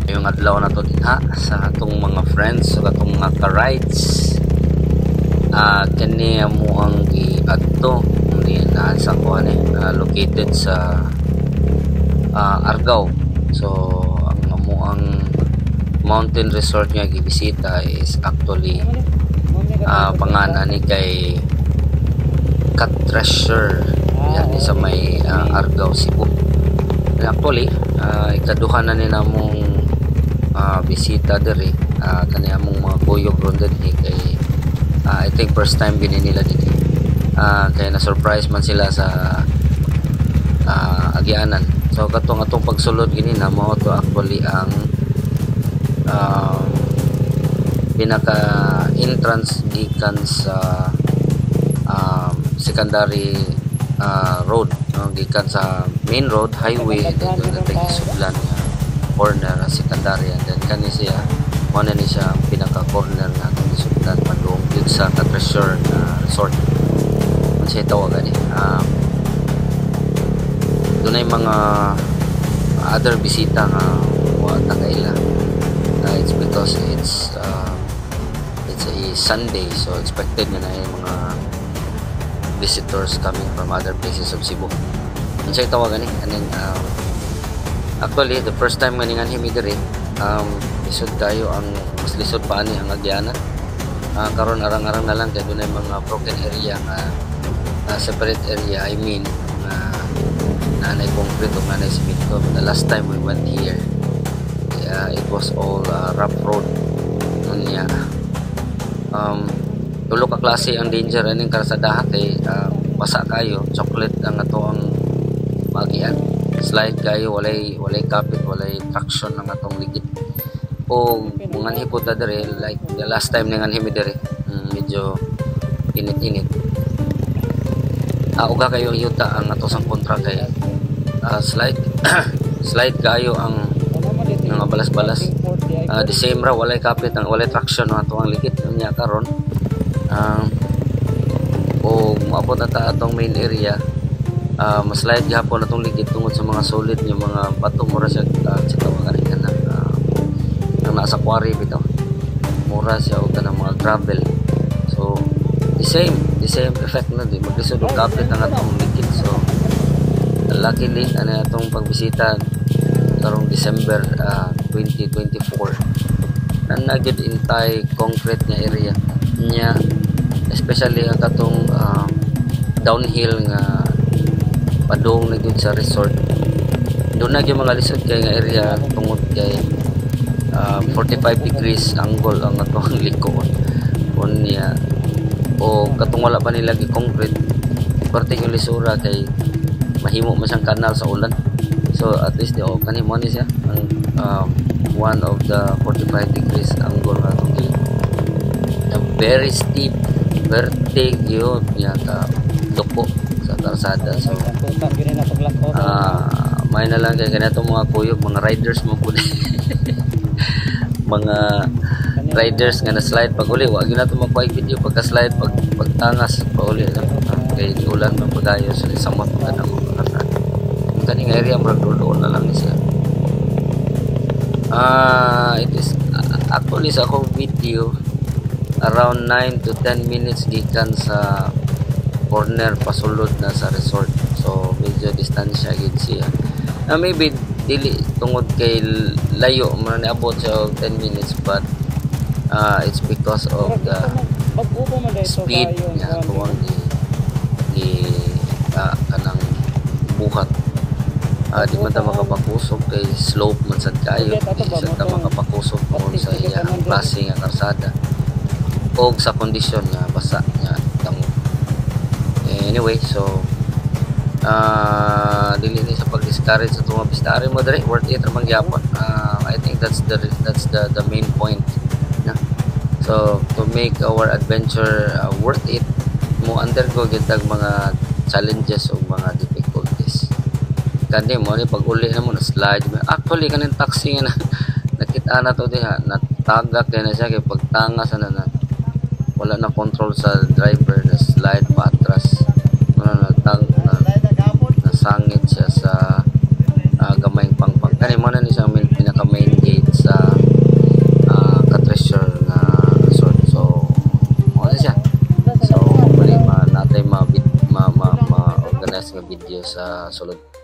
Yung adlaw na to dinha sa atong mga friends, sa atong mga ka-rides. Kani mo ang giadto ni sa kuan located sa Argao. So ang amuang mountain resort nga gibisita is actually pangalan ni kay Cat Treasure yan sa may Argao, Cebu. Actually ikaduha na ni namong bisita diri kaniya mong mga kuyog ron din kay I think first time gini nila dito kaya na surprise man sila sa agianan. So katong atong pagsulod gini na mo to actually ang pinaka entrance gikan sa secondary road, gikan sa main road highway dito na sudlan corner secondary, and then kani siya mo na ni siya ang pinaka corner na atong gisudlan padung sa Cat Treasure resort. Ano siya tawagan dunay mga other bisita nga wala kaila. It's because it's a Sunday, so expected na yung mga visitors coming from other places of Cebu. Ano siya tawagan and then actually the first time nga ningan himi diri lisod kayo ang mas lisod pa ani ang agianan. Karon arang-arang na lang kay dunay mga broken area nga separate area, I mean nanay concrete o nanay simento. The last time we went here it was all rough road niya. Tulo ka klase ang danger aning karsadaha kay basa kayo, chocolate ang ato ang magian, slide kayo, walay kapit, walay traction ang atong ligid. O mga hipot na dere like the last time nga himi dere medyo init-init. Uga kayo yuta ang ato sang kontra kay slide kayo ang mga balas-balas. The same ra walay kapit, ang walay traction ang ato ang ligid niya karon. O maabot na ta atong main area, maslide gihapon atong ligid tungod sa mga solid nga mga bato mura siya sa tawagan na nasa quarry bitaw, mura siya og kanang mga gravel. So the same effect na di maglisod og kapit ang atong ligid. So luckily ana atong pagbisita karong December 2024 na gid intay concrete nga area niya, especially ang katong downhill nga padung na gyud sa resort. Doon na gyud mga lisod kay nga area tungod kay 45 degrees angle ang atong likod niya. O katong wala pa nila gi-concrete, parte yung lisura kay mahimo man siyang kanal sa ulan. So at least kani mo ni siya ang one of the 45 degrees angle nga atong very steep vertig yun yata tupo sa karsada. So may na lang kay ganito mga kuyog, mga riders mo po mga riders nga na slide pag uli, wag yun nato magkuhay video pagka slide pagtangas pa uli kay ulan ng pagayo sa samot ka ng mga karsada. Yung kaning area magduloon na lang siya. It is actually sa akong video around 9 to 10 minutes gikan sa corner pasulod na sa resort. So medyo distansya gid siya. Maybe dili tungod kay layo man abot siya og 10 minutes, but it's because of the speed nga tuwang kanang buhat. Di man ta makapakusog kay slope man sad kayo, di sad ta makapakusog kung sa iyang klase nga karsada o sa kondisyon nga basa nga damo. Anyway, so dili ni sa pag-discourage sa mga pista mo dire, worth it ra man gyapon. I think that's the main point na. So to make our adventure worth it, mo undergo gitag mga challenges o mga difficulties. Kani mo ni pag uli na mo na slide. Actually kanin taxi nga nakita na to diha, natagak din na siya kay pagtangas na wala na control sa driver, na slide pa atras. Nasangit siya sa gamayng pangpang. Kani mo na ni siya pinaka main gate sa nga video sa sulod.